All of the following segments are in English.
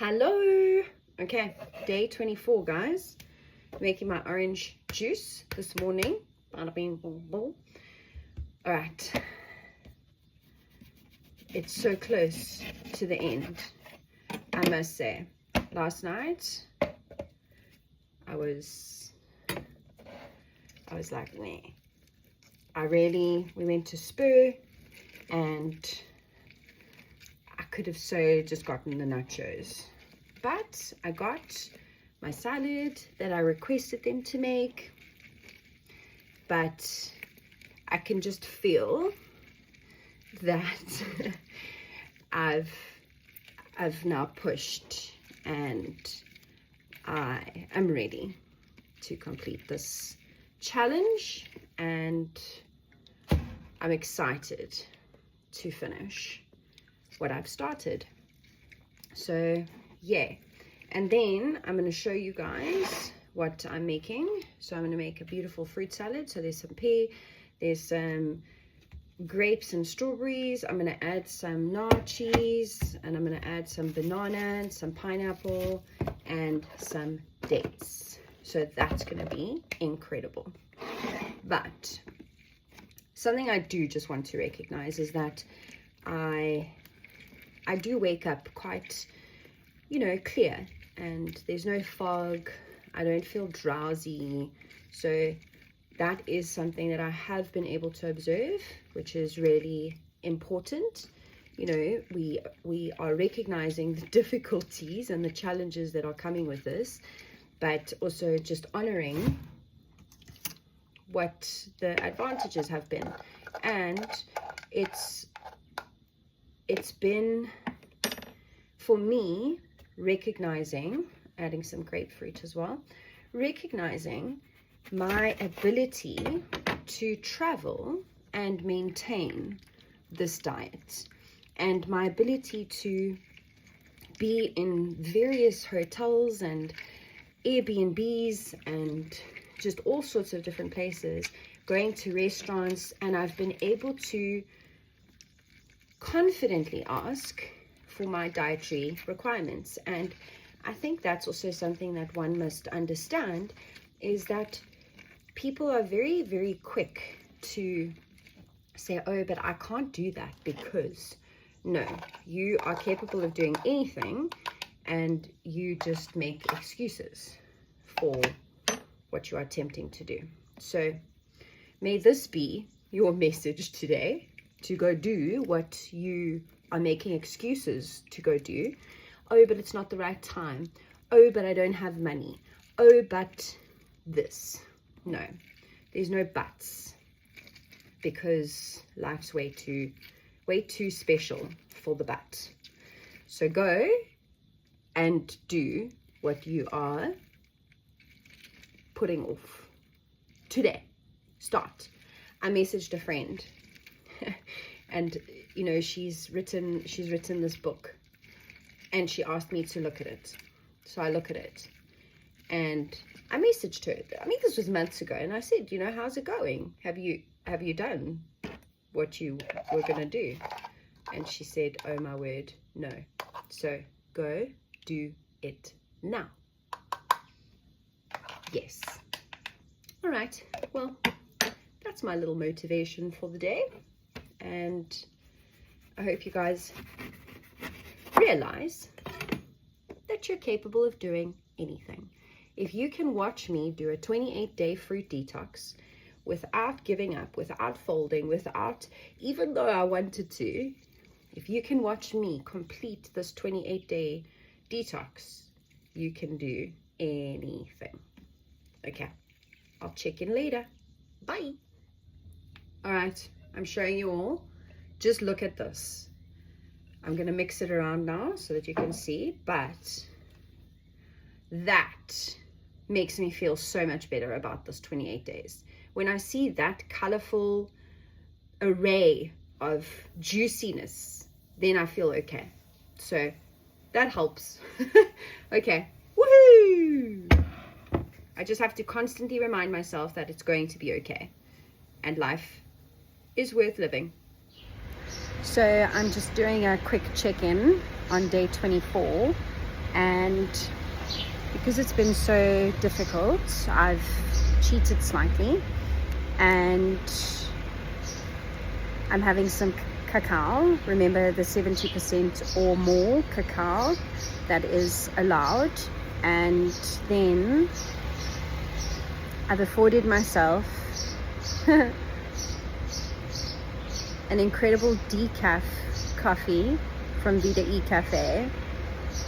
Hello. Okay, day 24, guys. Making my orange juice this morning. Bada bing, boom, boom. All right. It's so close to the end, I must say. Last night, I was like, nah. We went to Spur, and I could have so just gotten the nachos. But I got my salad that I requested them to make. But I can just feel that I've now pushed, and I am ready to complete this challenge, and I'm excited to finish what I've started. So yeah, and then I'm going to show you guys what I'm making. So I'm going to make a beautiful fruit salad. So there's some pear, there's some grapes and strawberries. I'm going to add some nachos, and I'm going to add some banana and some pineapple and some dates. So that's going to be incredible. But something I do just want to recognize is that I do wake up quite, clear, and there's no fog. I don't feel drowsy. So that is something that I have been able to observe, which is really important. We are recognizing the difficulties and the challenges that are coming with this, but also just honoring what the advantages have been. And it's been, for me, recognizing, adding some grapefruit as well, recognizing my ability to travel and maintain this diet, and my ability to be in various hotels and Airbnbs and just all sorts of different places, going to restaurants, and I've been able to confidently ask for my dietary requirements. And I think that's also something that one must understand, is that people are very, very quick to say, oh, but I can't do that because. No, you are capable of doing anything, and you just make excuses for what you are attempting to do. So may this be your message today, to go do what you are making excuses to go do. Oh, but it's not the right time. Oh, but I don't have money. Oh, but this. No, there's no buts, because life's way too special for the but. So go and do what you are putting off today. Start. I messaged a friend and she's written this book, and she asked me to look at it. So I look at it, and I messaged her. I mean, this was months ago, and I said, how's it going? Have you done what you were gonna do? And she said, oh my word, no. So go do it now. Yes. All right, well, that's my little motivation for the day, and I hope you guys realize that you're capable of doing anything. If you can watch me do a 28-day fruit detox without giving up, without folding, even though I wanted to, if you can watch me complete this 28-day detox, you can do anything. Okay, I'll check in later. Bye. All right, I'm showing you all. Just look at this. I'm going to mix it around now so that you can see, but that makes me feel so much better about this 28 days. When I see that colorful array of juiciness, then I feel okay. So that helps. Okay, woohoo! I just have to constantly remind myself that it's going to be okay, and life is worth living. So I'm just doing a quick check-in on day 24, And because it's been so difficult, I've cheated slightly, and I'm having some cacao. Remember the 70% or more cacao that is allowed. And then I've afforded myself an incredible decaf coffee from Vida E Cafe,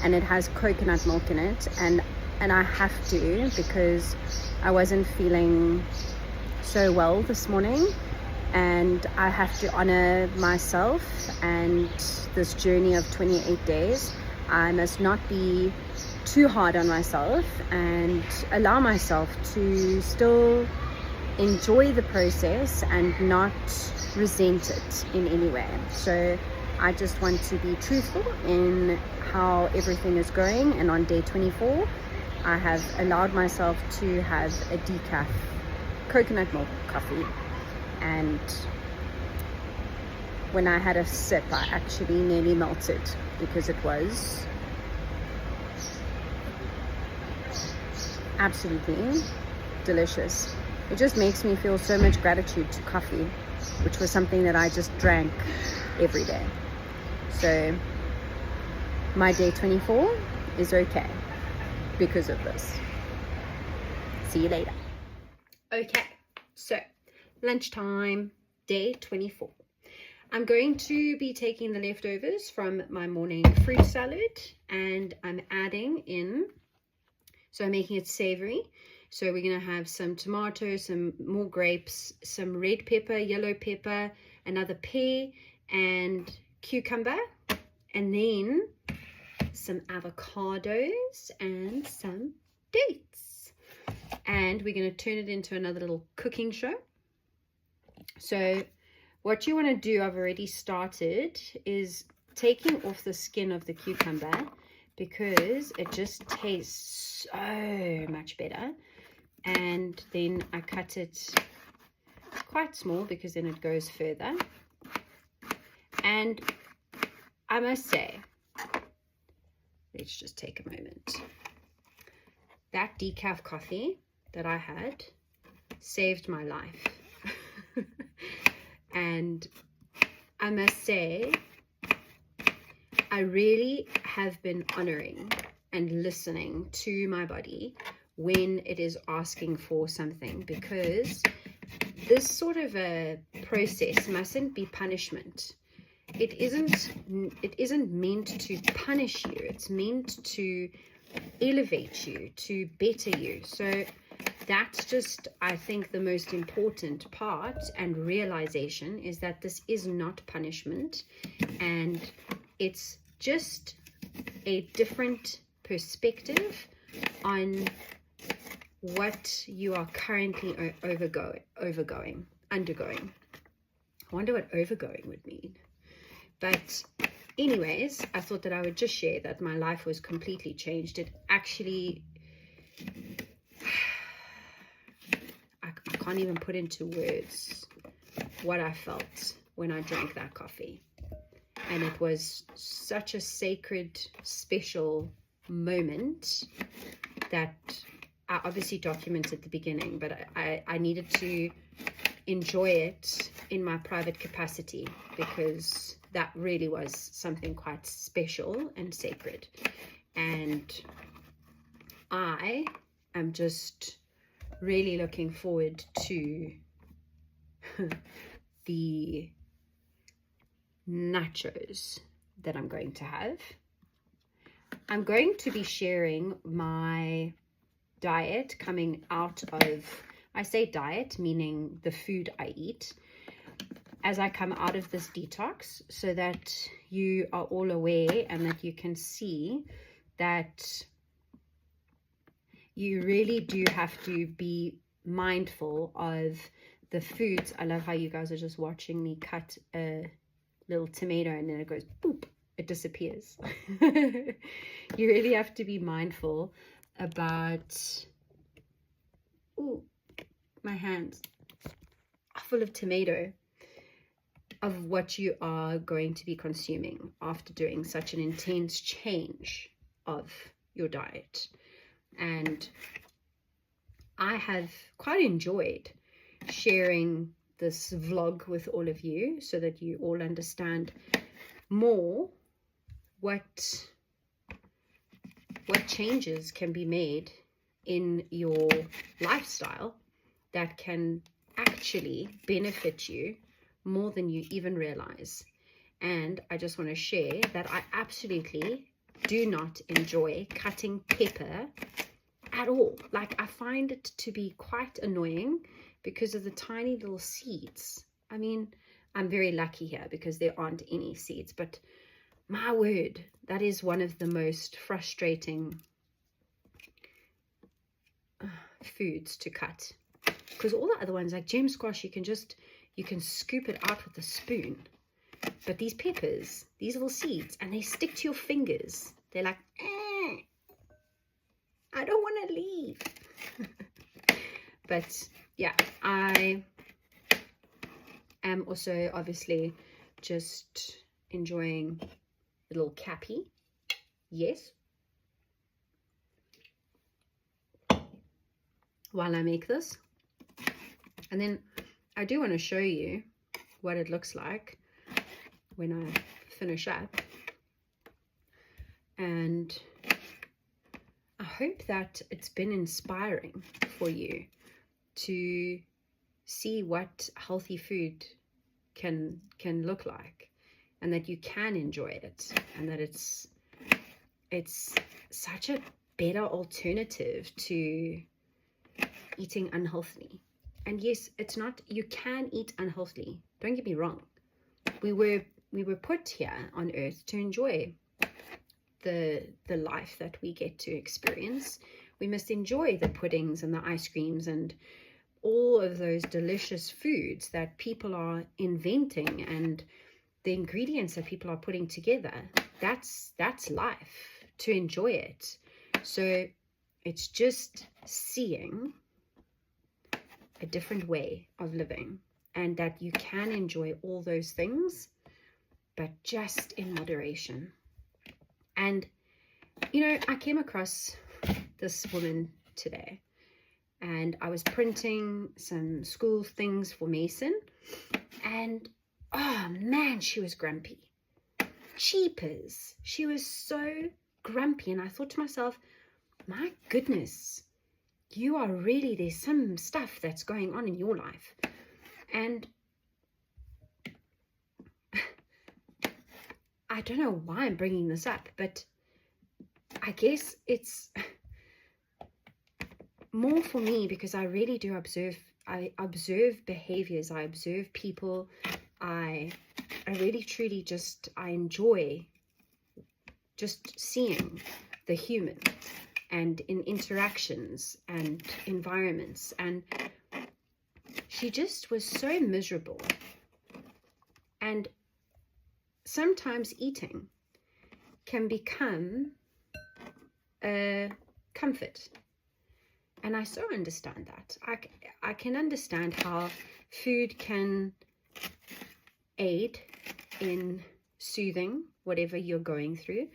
and it has coconut milk in it, and I have to, because I wasn't feeling so well this morning, and I have to honor myself and this journey of 28 days. I must not be too hard on myself and allow myself to still enjoy the process and not resent it in any way. So I just want to be truthful in how everything is going, and on day 24 I have allowed myself to have a decaf coconut milk coffee, and when I had a sip I actually nearly melted because it was absolutely delicious. It just makes me feel so much gratitude to coffee, which was something that I just drank every day. So my day 24 is okay because of this. See you later. Okay, so lunchtime, day 24. I'm going to be taking the leftovers from my morning fruit salad, and I'm adding in, so I'm making it savory. So we're going to have some tomato, some more grapes, some red pepper, yellow pepper, another pear, and cucumber, and then some avocados and some dates. And we're going to turn it into another little cooking show. So what you want to do, I've already started, is taking off the skin of the cucumber, because it just tastes so much better. And then I cut it quite small because then it goes further. And I must say, let's just take a moment. That decaf coffee that I had saved my life. And I must say, I really have been honoring and listening to my body when it is asking for something, because this sort of a process mustn't be punishment. It isn't meant to punish you. It's meant to elevate you, to better you. So that's just, I think, the most important part and realization, is that this is not punishment, and it's just a different perspective on what you are currently undergoing. I wonder what overgoing would mean. But anyways, I thought that I would just share that my life was completely changed. It actually, I can't even put into words what I felt when I drank that coffee. And it was such a sacred, special moment that I obviously documented at the beginning, but I needed to enjoy it in my private capacity, because that really was something quite special and sacred. And I am just really looking forward to the nachos that I'm going to have. I'm going to be sharing my diet coming out of, I say diet meaning the food I eat, as I come out of this detox, so that you are all aware and that you can see that you really do have to be mindful of the foods. I love how you guys are just watching me cut a little tomato and then it goes boop, it disappears. You really have to be mindful about, oh, my hands are full of tomato, of what you are going to be consuming after doing such an intense change of your diet. And I have quite enjoyed sharing this vlog with all of you so that you all understand more what changes can be made in your lifestyle that can actually benefit you more than you even realize. And I just want to share that I absolutely do not enjoy cutting pepper at all. Like, I find it to be quite annoying because of the tiny little seeds. I mean, I'm very lucky here because there aren't any seeds, but my word, that is one of the most frustrating foods to cut, because all the other ones, like gem squash, you can scoop it out with a spoon, but these peppers, these little seeds, and they stick to your fingers. They're like, I don't want to leave. But yeah, I am also obviously just enjoying the little cappy. Yes. While I make this. And then I do want to show you what it looks like when I finish up. And I hope that it's been inspiring for you to see what healthy food can look like, and that you can enjoy it, and that it's such a better alternative to eating unhealthily. And yes, it's not, you can eat unhealthily, don't get me wrong. We were put here on earth to enjoy the life that we get to experience. We must enjoy the puddings and the ice creams and all of those delicious foods that people are inventing, and the ingredients that people are putting together. That's life, to enjoy it. So it's just seeing a different way of living, and that you can enjoy all those things, but just in moderation. And you know, I came across this woman today, and I was printing some school things for Mason, and oh man, she was grumpy. Cheapers, she was so grumpy. And I thought to myself, my goodness, you are really, there's some stuff that's going on in your life. And I don't know why I'm bringing this up, but I guess it's more for me because I really do observe. I observe behaviors, I observe people. I really truly just, I enjoy just seeing the human and in interactions and environments. And she just was so miserable. And sometimes eating can become a comfort. And I so understand that. I can understand how food can aid in soothing whatever you're going through.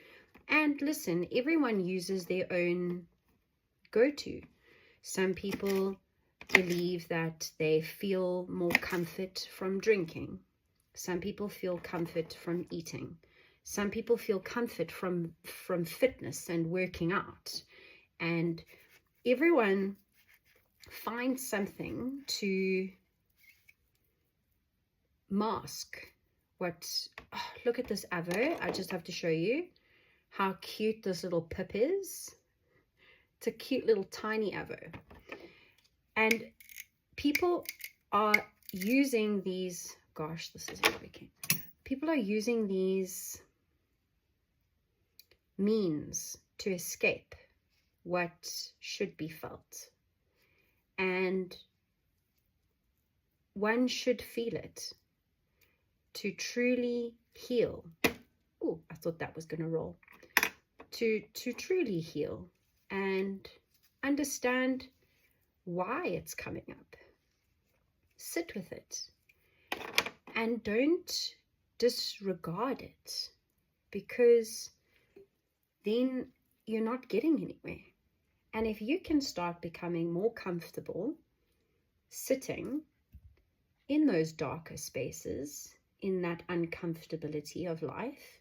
And listen, everyone uses their own go-to. Some people believe that they feel more comfort from drinking. Some people feel comfort from eating. Some people feel comfort from fitness and working out. And everyone finds something to mask what, oh, look at this avo. I just have to show you how cute this little pip is. It's a cute little tiny avo. And people are using these, gosh, this isn't working. People are using these means to escape what should be felt. And one should feel it to truly heal. Oh, I thought that was going to roll. To truly heal and understand why it's coming up. Sit with it and don't disregard it, because then you're not getting anywhere. And if you can start becoming more comfortable sitting in those darker spaces, in that uncomfortability of life,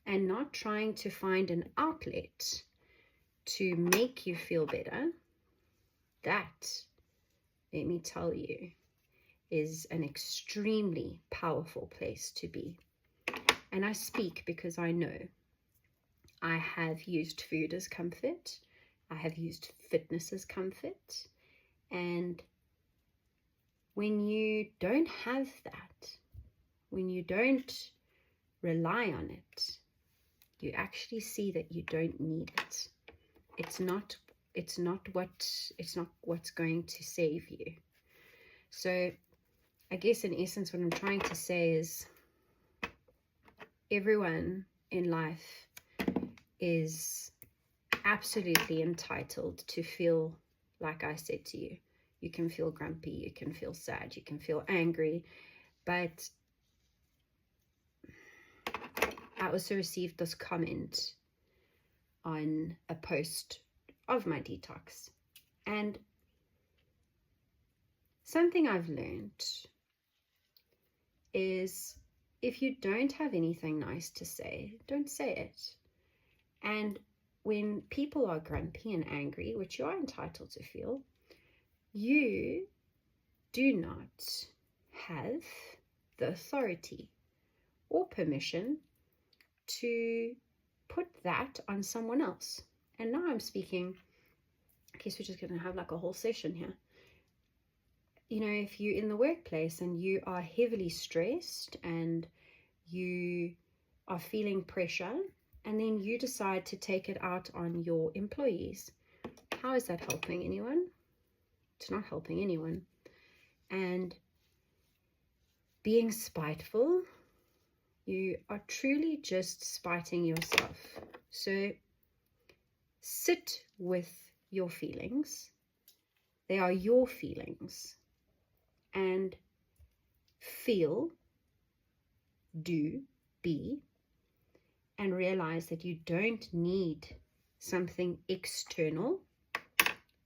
and not trying to find an outlet to make you feel better, that, let me tell you, is an extremely powerful place to be. And I speak because I know I have used food as comfort. I have used fitness as comfort. And when you don't have that, when you don't rely on it, you actually see that you don't need it. It's not what's going to save you. So I guess in essence what I'm trying to say is everyone in life is absolutely entitled to feel, like I said to you, you can feel grumpy, you can feel sad, you can feel angry. But I also received this comment on a post of my detox, and something I've learned is if you don't have anything nice to say, don't say it. And when people are grumpy and angry, which you are entitled to feel, you do not have the authority or permission to put that on someone else. And now I'm speaking, I guess we're just going to have like a whole session here. You know, if you're in the workplace and you are heavily stressed and you are feeling pressure, and then you decide to take it out on your employees, how is that helping anyone? It's not helping anyone. And being spiteful, you are truly just spiting yourself. So sit with your feelings. They are your feelings. And feel, do, be, and realize that you don't need something external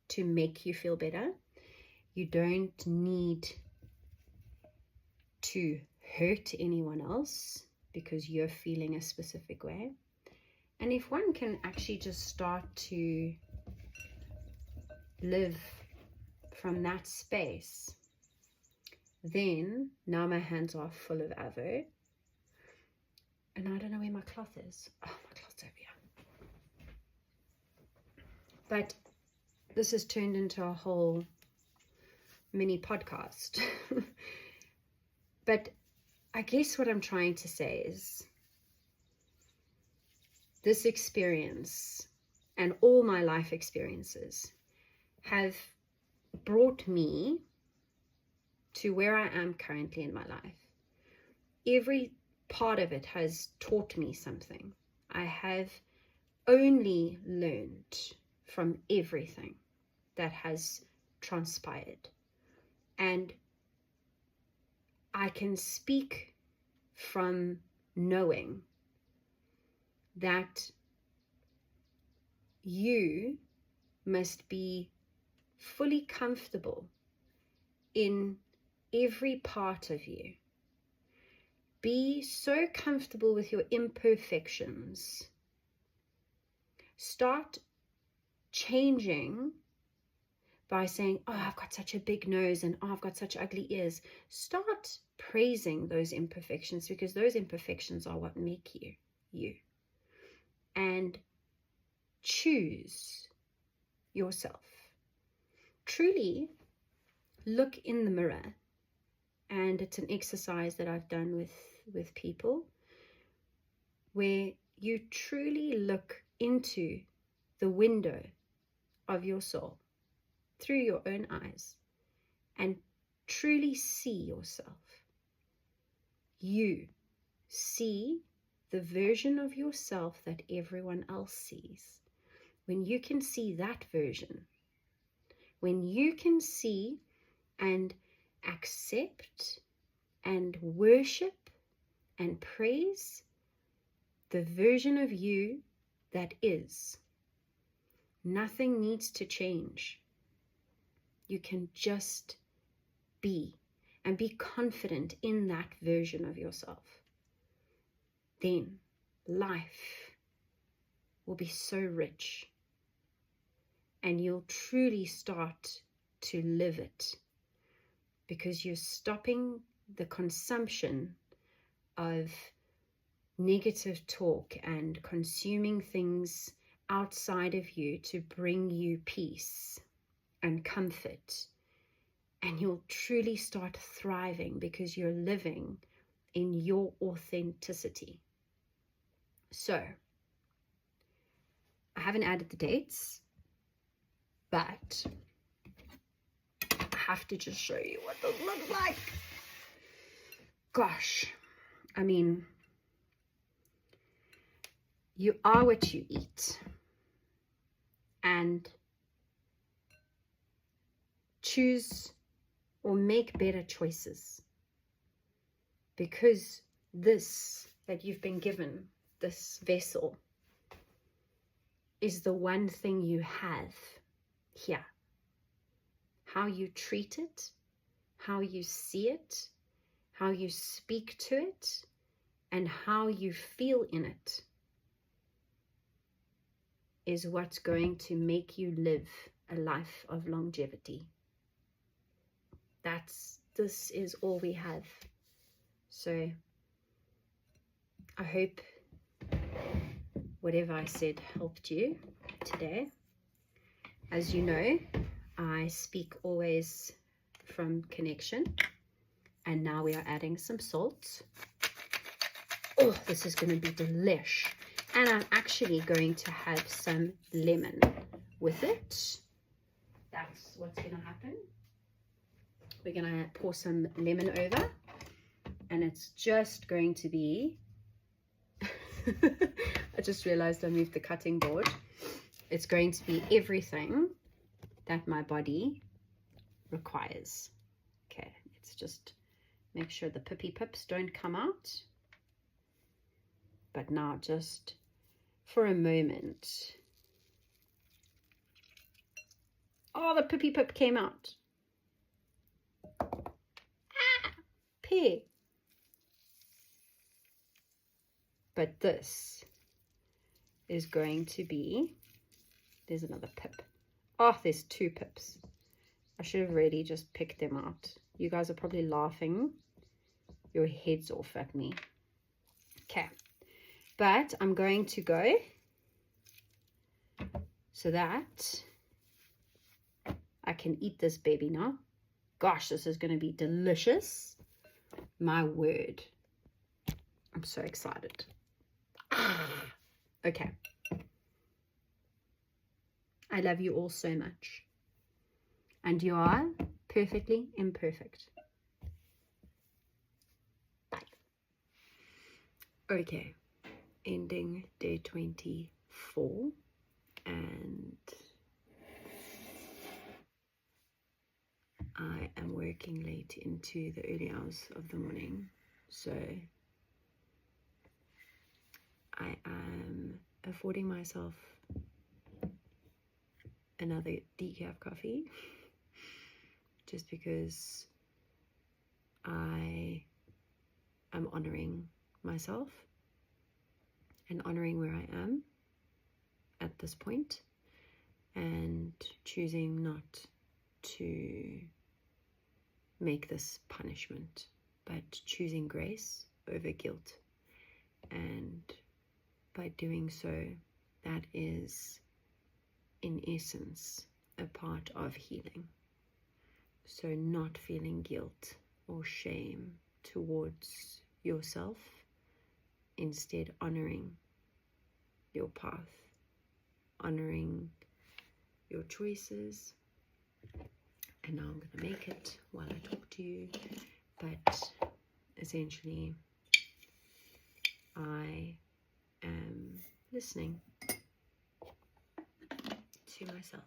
to make you feel better. You don't need to hurt anyone else because you're feeling a specific way. And if one can actually just start to live from that space, then now my hands are full of avo. And I don't know where my cloth is. Oh, my cloth's over here. But this has turned into a whole mini podcast. But I guess what I'm trying to say is this experience and all my life experiences have brought me to where I am currently in my life. Every part of it has taught me something. I have only learned from everything that has transpired. And I can speak from knowing that you must be fully comfortable in every part of you. Be so comfortable with your imperfections. Start changing by saying, oh, I've got such a big nose and oh, I've got such ugly ears. Start praising those imperfections, because those imperfections are what make you, you. And choose yourself. Truly look in the mirror. And it's an exercise that I've done with people where you truly look into the window of your soul through your own eyes and truly see yourself. You see the version of yourself that everyone else sees. When you can see that version, when you can see and accept and worship and praise the version of you that is, Nothing needs to change. You can just be and be confident in that version of yourself. Then life will be so rich and you'll truly start to live it because you're stopping the consumption of negative talk and consuming things outside of you to bring you peace and comfort. And you'll truly start thriving because you're living in your authenticity. So, I haven't added the dates, but I have to just show you what those look like. Gosh, I mean, you are what you eat. And choose or make better choices, because this that you've been given, this vessel, is the one thing you have here. How you treat it, how you see it, how you speak to it, and how you feel in it is what's going to make you live a life of longevity. This is all we have. So I hope whatever I said helped you today. As you know, I speak always from connection, and now we are adding some salt. Oh, this is going to be delish. And I'm actually going to have some lemon with it. That's what's going to happen. We're going to pour some lemon over, and it's just going to be I just realized I moved the cutting board. It's going to be everything that my body requires. Okay, let's just make sure the pippy pips don't come out. But now, just for a moment. Oh, the pippy pip came out. Ah, pig. But this is going to be, there's another pip. Oh, there's two pips. I should have really just picked them out. You guys are probably laughing your heads off at me. Okay, but I'm going to go so that I can eat this baby now. Gosh, this is going to be delicious. My word. I'm so excited. Okay. I love you all so much. And you are perfectly imperfect. Bye. Okay. Ending day 24. And I am working late into the early hours of the morning. So I am affording myself another decaf coffee just because I am honoring myself and honoring where I am at this point and choosing not to make this punishment, but choosing grace over guilt. And by doing so, that is in essence a part of healing. So not feeling guilt or shame towards yourself, instead honoring your path, honoring your choices. And now I'm going to make it while I talk to you, but essentially I am listening to myself,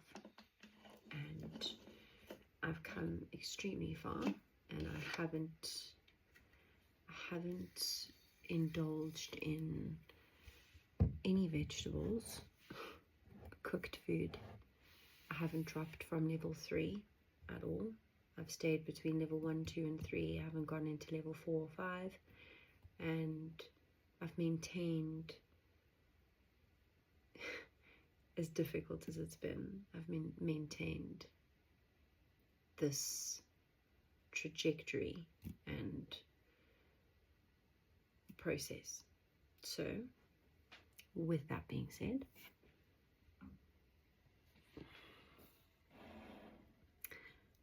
and I've come extremely far, and I haven't indulged in any vegetables cooked food. I haven't dropped from level 3 at all. I've stayed between level 1, 2 and 3. I haven't gone into level 4 or 5, and I've maintained, as difficult as it's been, I've maintained this trajectory and process. So with that being said,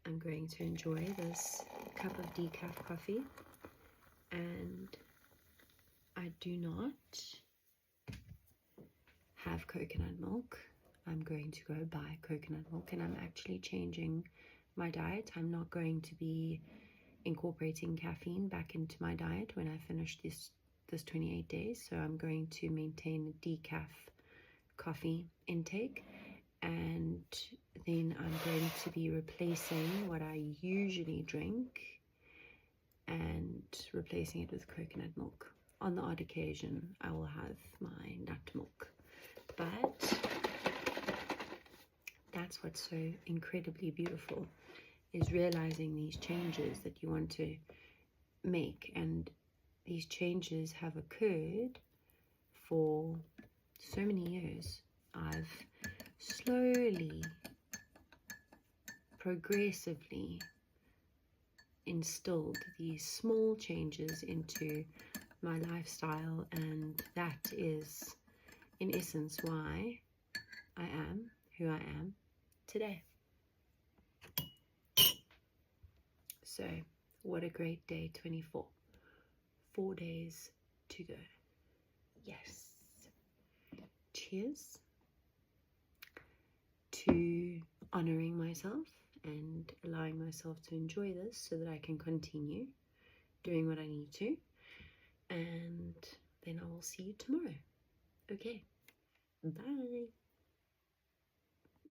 I'm going to enjoy this cup of decaf coffee, and I do not have coconut milk. I'm going to go buy coconut milk, and I'm actually changing my diet. I'm not going to be incorporating caffeine back into my diet when I finish this 28 days. So I'm going to maintain a decaf coffee intake, and then I'm going to be replacing what I usually drink and replacing it with coconut milk. On the odd occasion, I will have my nut milk, but that's what's so incredibly beautiful, is realizing these changes that you want to make. And these changes have occurred for so many years. I've slowly, progressively instilled these small changes into my lifestyle, and that is in essence why I am who I am today. So what a great day, 24. 4 days to go. Yes. Cheers to honoring myself and allowing myself to enjoy this so that I can continue doing what I need to. And then I will see you tomorrow. Okay. Bye.